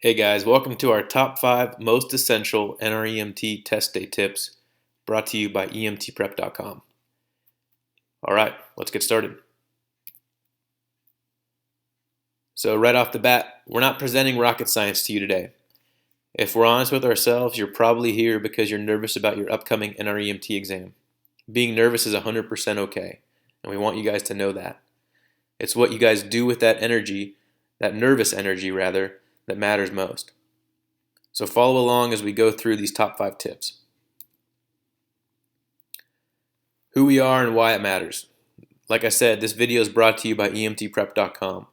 Hey guys, welcome to our top 5 most essential NREMT test day tips brought to you by EMTprep.com. Alright, let's get started. So right off the bat, we're not presenting rocket science to you today. If we're honest with ourselves, you're probably here because you're nervous about your upcoming NREMT exam. Being nervous is 100% okay, and we want you guys to know that. It's what you guys do with that energy, that nervous energy rather, that matters most. So follow along as we go through these top 5 tips. Who we are and why it matters. Like I said, this video is brought to you by EMTprep.com.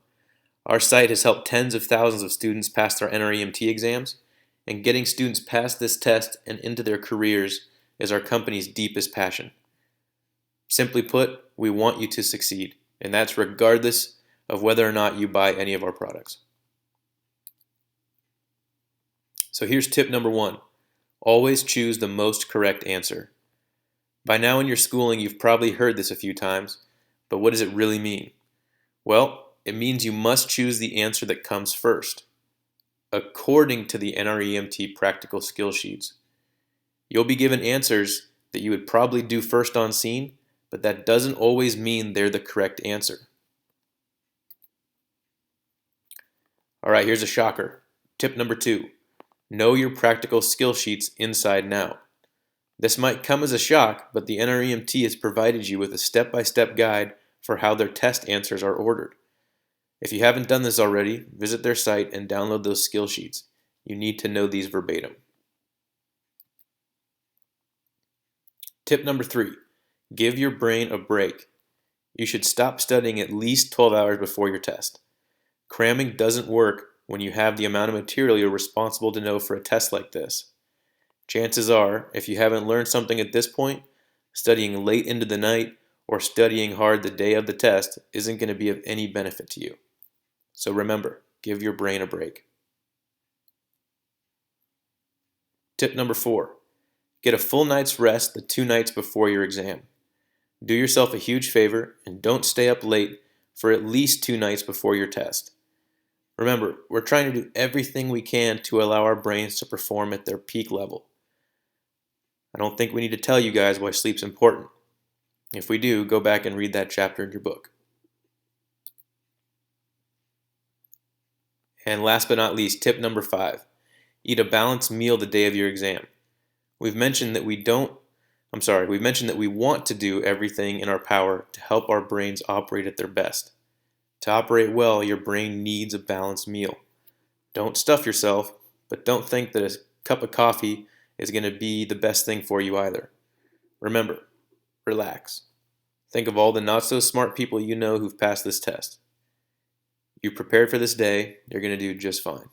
Our site has helped tens of thousands of students pass their NREMT exams, and getting students past this test and into their careers is our company's deepest passion. Simply put, we want you to succeed, and that's regardless of whether or not you buy any of our products. So here's tip number 1. Always choose the most correct answer. By now in your schooling, you've probably heard this a few times, but what does it really mean? Well, it means you must choose the answer that comes first, according to the NREMT practical skill sheets. You'll be given answers that you would probably do first on scene, but that doesn't always mean they're the correct answer. Alright, here's a shocker. Tip number 2. Know your practical skill sheets inside and out. This might come as a shock, but the NREMT has provided you with a step-by-step guide for how their test answers are ordered. If you haven't done this already, visit their site and download those skill sheets. You need to know these verbatim. Tip number 3. Give your brain a break. You should stop studying at least 12 hours before your test. Cramming doesn't work when you have the amount of material you're responsible to know for a test like this. Chances are, if you haven't learned something at this point, studying late into the night or studying hard the day of the test isn't going to be of any benefit to you. So remember, give your brain a break. Tip number 4. Get a full night's rest the 2 nights before your exam. Do yourself a huge favor and don't stay up late for at least 2 nights before your test. Remember, we're trying to do everything we can to allow our brains to perform at their peak level. I don't think we need to tell you guys why sleep's important. If we do, go back and read that chapter in your book. And last but not least, tip number 5. Eat a balanced meal the day of your exam. We've mentioned that we want to do everything in our power to help our brains operate at their best. To operate well, your brain needs a balanced meal. Don't stuff yourself, but don't think that a cup of coffee is going to be the best thing for you either. Remember, relax. Think of all the not-so-smart people you know who've passed this test. You prepared for this day, you're going to do just fine.